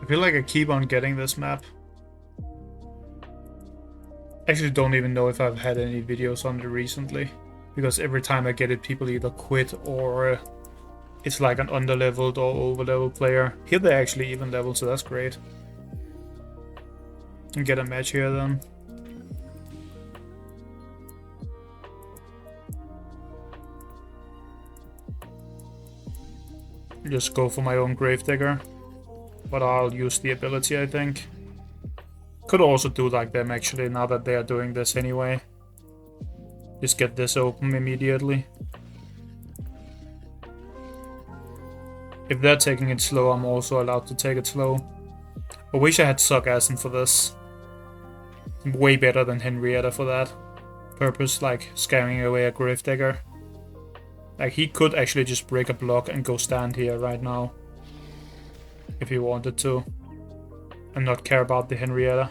I feel like I keep on getting this map. Actually don't even know if I've had any videos on it recently, because every time I get it people either quit or it's like an underleveled or overleveled player. Here they're actually even leveled, so that's great. And get a match here then. Just go for my own Gravedigger, but I'll use the ability, I think. Could also do like them actually, now that they are doing this anyway. Just get this open immediately. If they're taking it slow, I'm also allowed to take it slow. I wish I had Sargassum for this. Way better than Henrietta for that purpose, like scaring away a Gravedigger. Like, he could actually just break a block and go stand here right now. If he wanted to. And not care about the Henrietta.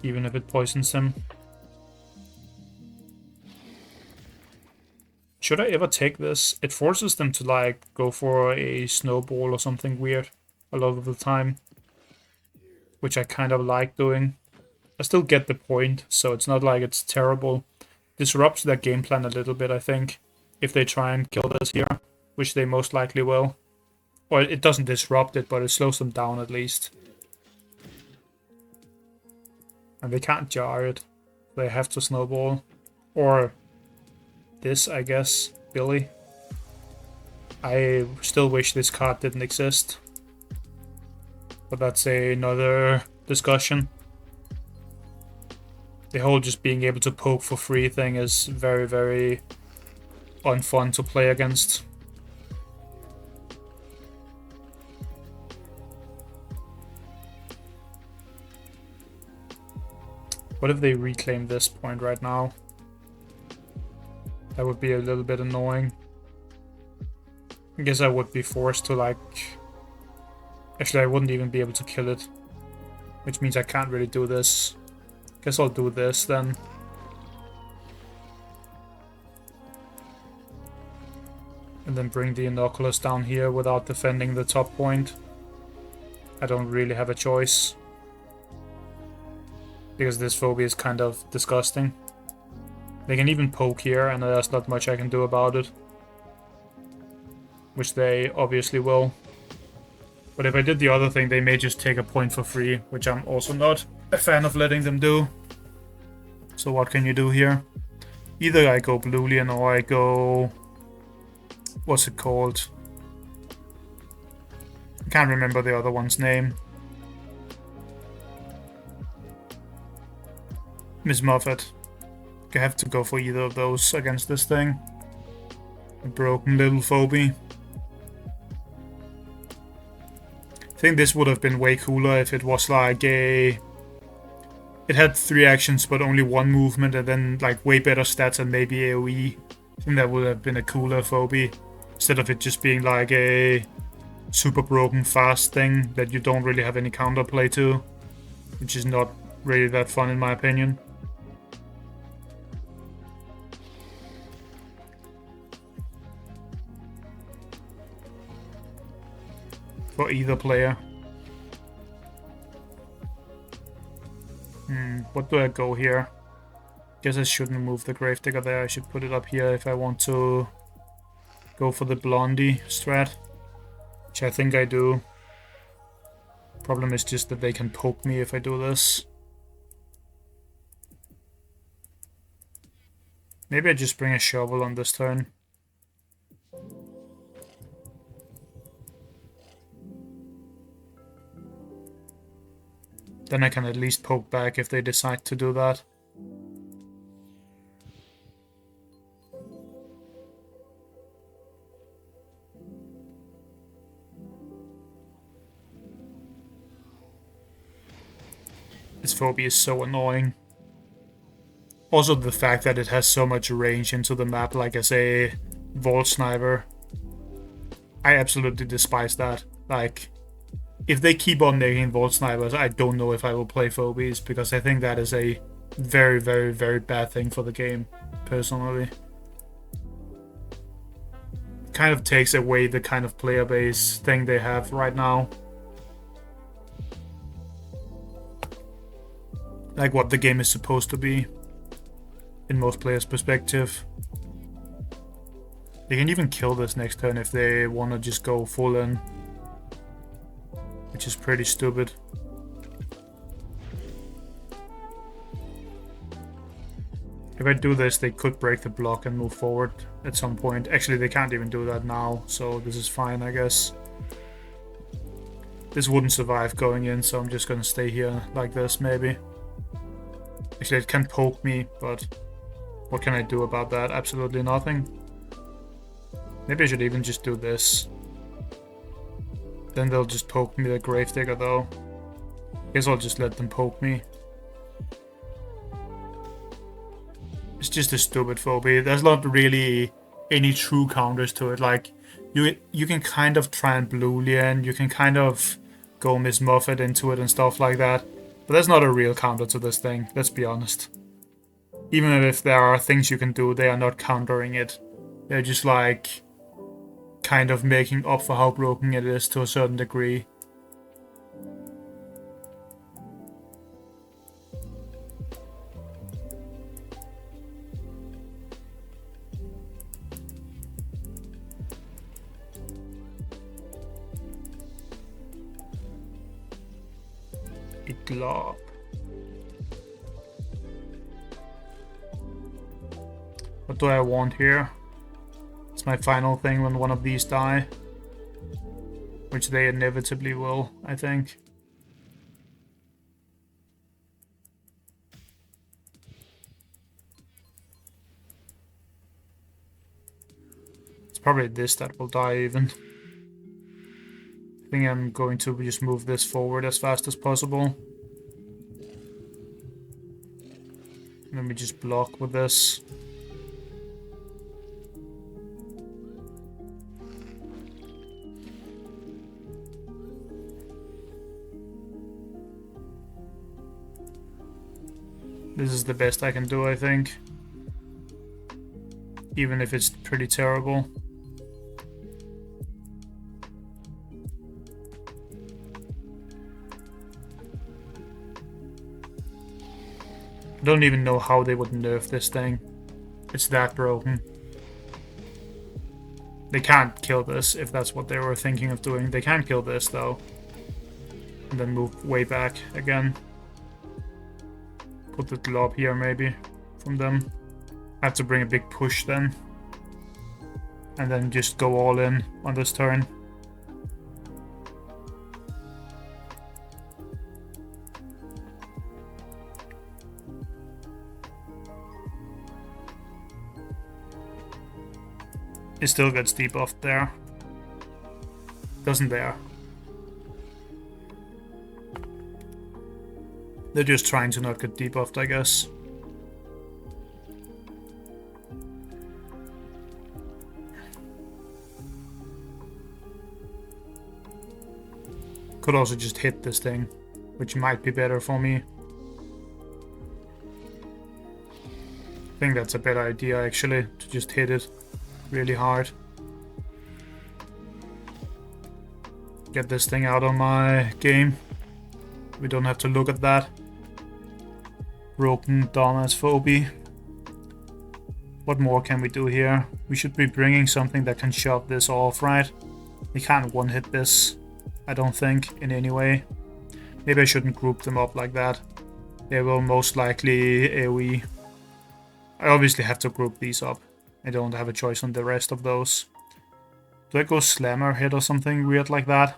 Even if it poisons him. Should I ever take this? It forces them to like go for a snowball or something weird a lot of the time. Which I kind of like doing. I still get the point, so it's not like it's terrible. Disrupts their game plan a little bit, I think. If they try and kill this here. Which they most likely will. Or it doesn't disrupt it, but it slows them down at least. And they can't jar it. They have to snowball. Or this, I guess. Billy. I still wish this card didn't exist. But that's another discussion. The whole just being able to poke for free thing is very, very unfun to play against. What if they reclaim this point right now? That would be a little bit annoying. I guess I would be forced to like... Actually, I wouldn't even be able to kill it. Which means I can't really do this. Guess I'll do this then. And then bring the Inoculus down here without defending the top point. I don't really have a choice. Because this phobia is kind of disgusting. They can even poke here, and there's not much I can do about it. Which they obviously will. But if I did the other thing, they may just take a point for free, which I'm also not a fan of letting them do. So what can you do here? Either I go Bluelian or I go... What's it called? I can't remember the other one's name. Miss Muffet. I have to go for either of those against this thing. A broken little phobie. I think this would have been way cooler if it was like a... It had 3 actions but only 1 movement and then like way better stats and maybe AoE. I think that would have been a cooler phobie. Instead of it just being like a super broken fast thing that you don't really have any counterplay to. Which is not really that fun in my opinion. For either player. What do I go here? Guess I shouldn't move the Gravedigger there. I should put it up here if I want to go for the Blondie strat. Which I think I do. Problem is just that they can poke me if I do this. Maybe I just bring a shovel on this turn. Then I can at least poke back if they decide to do that. This phobia is so annoying. Also the fact that it has so much range into the map, like as a Vault Sniper. I absolutely despise that. Like... If they keep on making Vault Snipers, I don't know if I will play Phobies, because I think that is a very, very, very bad thing for the game, personally. Kind of takes away the kind of player base thing they have right now. like what the game is supposed to be in most players' perspective. They can even kill this next turn if they want to just go full in, which is pretty stupid. If I do this, they could break the block and move forward at some point. Actually, they can't even do that now, so this is fine, I guess. This wouldn't survive going in, so I'm just gonna stay here like this, maybe. Actually, it can poke me, but what can I do about that? Absolutely nothing. Maybe I should even just do this. Then they'll just poke me the Gravedigger, though. Guess I'll just let them poke me. It's just a stupid phobia. There's not really any true counters to it. Like, you can kind of try and Boolean, you can kind of go Miss Muffet into it and stuff like that. But that's not a real counter to this thing, let's be honest. Even if there are things you can do, they are not countering it. They're just like kind of making up for how broken it is to a certain degree. Glob. What do I want here? It's my final thing when one of these die. Which they inevitably will, I think. It's probably this that will die even. I think I'm going to just move this forward as fast as possible. Let me just block with this. This is the best I can do, I think. Even if it's pretty terrible. I don't even know how they would nerf this thing. It's that broken. They can't kill this if that's what they were thinking of doing. They can kill this though. And then move way back again. Put the glob here maybe from them. I have to bring a big push then. And then just go all in on this turn. It still gets debuffed there. Doesn't there? They're just trying to not get debuffed, I guess. Could also just hit this thing, which might be better for me. I think that's a better idea actually, to just hit it really hard. Get this thing out of my game. We don't have to look at that. Broken dumbass phobia. What more can we do here? We should be bringing something that can shove this off, right? We can't one-hit this, I don't think, in any way. Maybe I shouldn't group them up like that. They will most likely AoE. I obviously have to group these up. I don't have a choice on the rest of those. Do I go slammer hit or something weird like that?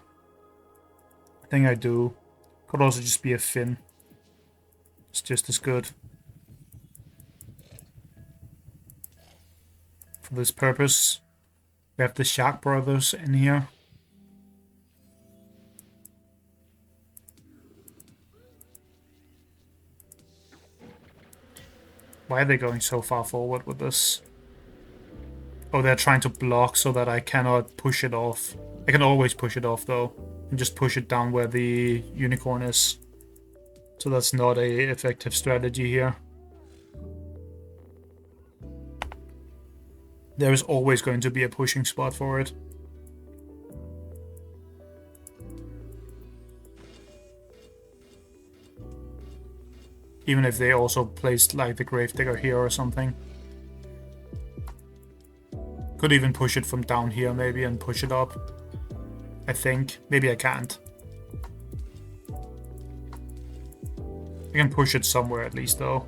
I think I do. Could also just be a fin. It's just as good. For this purpose, we have the Shark Brothers in here. Why are they going so far forward with this? Oh, they're trying to block so that I cannot push it off. I can always push it off though, and just push it down where the unicorn is. So that's not a effective strategy here. There is always going to be a pushing spot for it. Even if they also placed like the Gravedigger here or something. Could even push it from down here maybe and push it up. I think. Maybe I can't. I can push it somewhere at least though.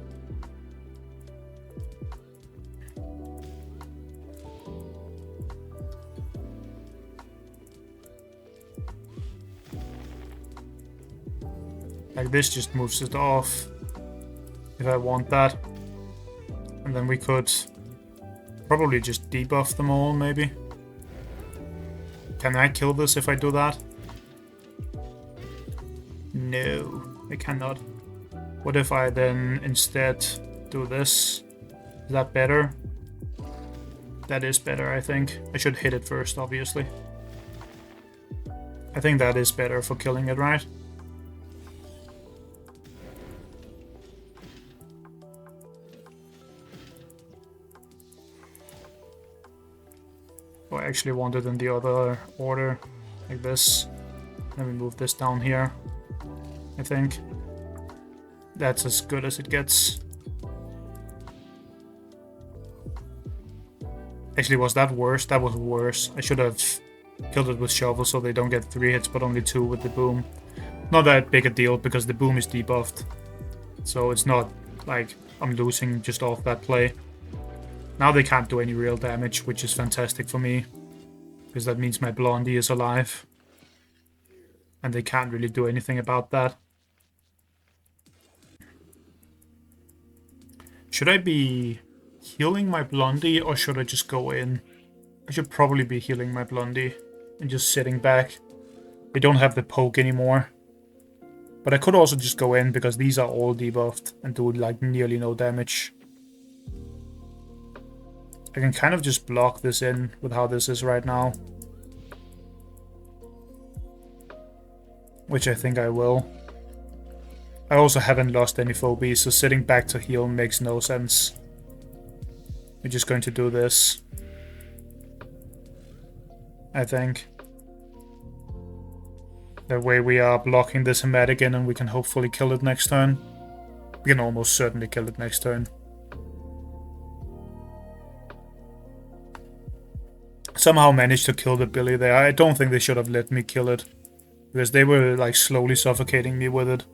Like this just moves it off. If I want that. And then we could probably just debuff them all maybe. Can I kill this if I do that? No, I cannot. What if I then instead do this? Is that better? That is better, I think. I should hit it first, obviously. I think that is better for killing it, right? Oh, I actually want it in the other order, like this. Let me move this down here, I think. That's as good as it gets. Actually, was that worse? That was worse. I should have killed it with shovel so they don't get 3 hits but only 2 with the boom. Not that big a deal because the boom is debuffed. So it's not like I'm losing just off that play. Now they can't do any real damage, which is fantastic for me. Because that means my Blondie is alive. And they can't really do anything about that. Should I be healing my Blondie or should I just go in? I should probably be healing my Blondie and just sitting back. They don't have the poke anymore. But I could also just go in because these are all debuffed and do like nearly no damage. I can kind of just block this in with how this is right now. Which I think I will. I also haven't lost any phobies, so sitting back to heal makes no sense. We're just going to do this. I think. That way we are blocking this Hemat again and we can hopefully kill it next turn. We can almost certainly kill it next turn. Somehow managed to kill the Billy there. I don't think they should have let me kill it. Because they were like slowly suffocating me with it.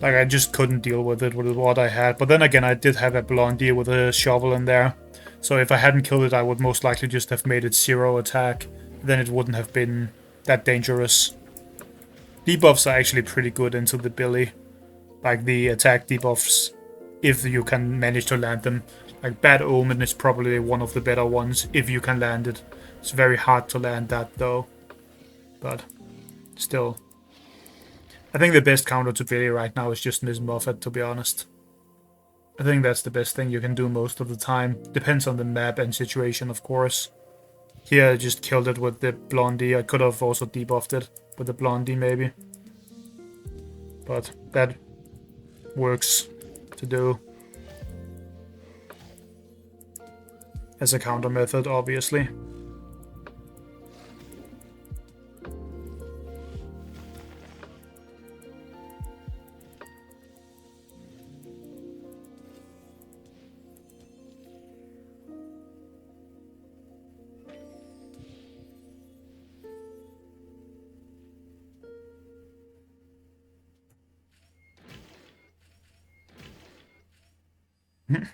Like I just couldn't deal with it with what I had. But then again I did have a Blondie with a shovel in there. So if I hadn't killed it I would most likely just have made it 0 attack. Then it wouldn't have been that dangerous. Debuffs are actually pretty good into the Billy. Like the attack debuffs. If you can manage to land them. Like Bad Omen is probably one of the better ones if you can land it. It's very hard to land that though. But still. I think the best counter to Billy right now is just Miss Muffet, to be honest. I think that's the best thing you can do most of the time. Depends on the map and situation, of course. Here I just killed it with the Blondie. I could have also debuffed it with the Blondie maybe. But that works to do. As a counter method, obviously.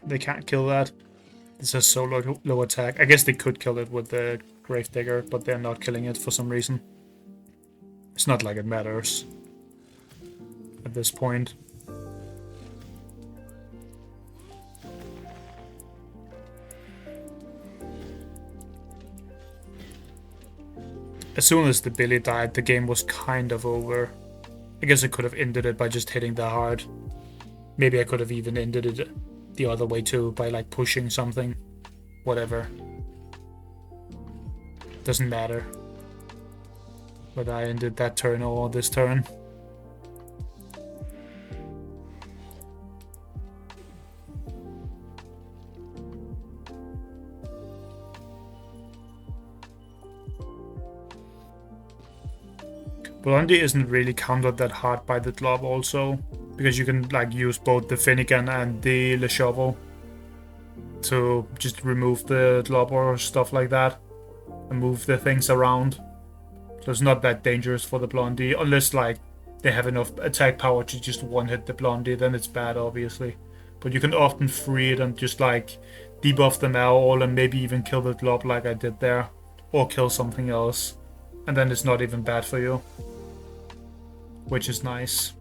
They can't kill that. This has so low attack. I guess they could kill it with the Gravedigger, but they're not killing it for some reason. It's not like it matters at this point. As soon as the Billy died, the game was kind of over. I guess I could have ended it by just hitting that hard. Maybe I could have even ended it the other way too, by like pushing something. Whatever. Doesn't matter. Whether I ended that turn or this turn. Blondie isn't really countered that hard by the Glob also, because you can like use both the Finnegan and the Le Shovel to just remove the Glob or stuff like that and move the things around. So it's not that dangerous for the Blondie, unless like they have enough attack power to just one-hit the Blondie, then it's bad obviously. But you can often free it and just like debuff them all and maybe even kill the Glob like I did there. Or kill something else. And then it's not even bad for you. Which is nice.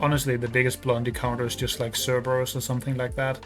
Honestly, the biggest Blondie counter is just like Cerberus or something like that.